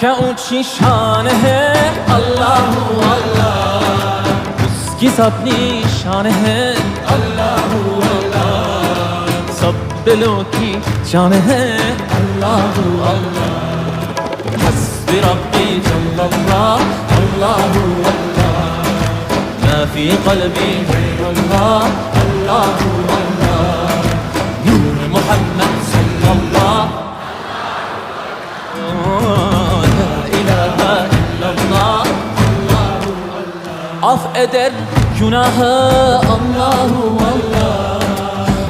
क्या ऊंची शान है अल्लाह अल्लाह, उसकी अपनी शान है अल्लाह अल्लाह, सब दिलों की जान है अल्लाह अल्लाह। हस्बी रब्बी जल्लल्लाह अल्लाह अल्लाह, मा फी क़ल्बी गैरुल्लाह अल्लाह अल्लाह, नूर Muhammad सल्लल्लाह af eder günahı Allahu Allah.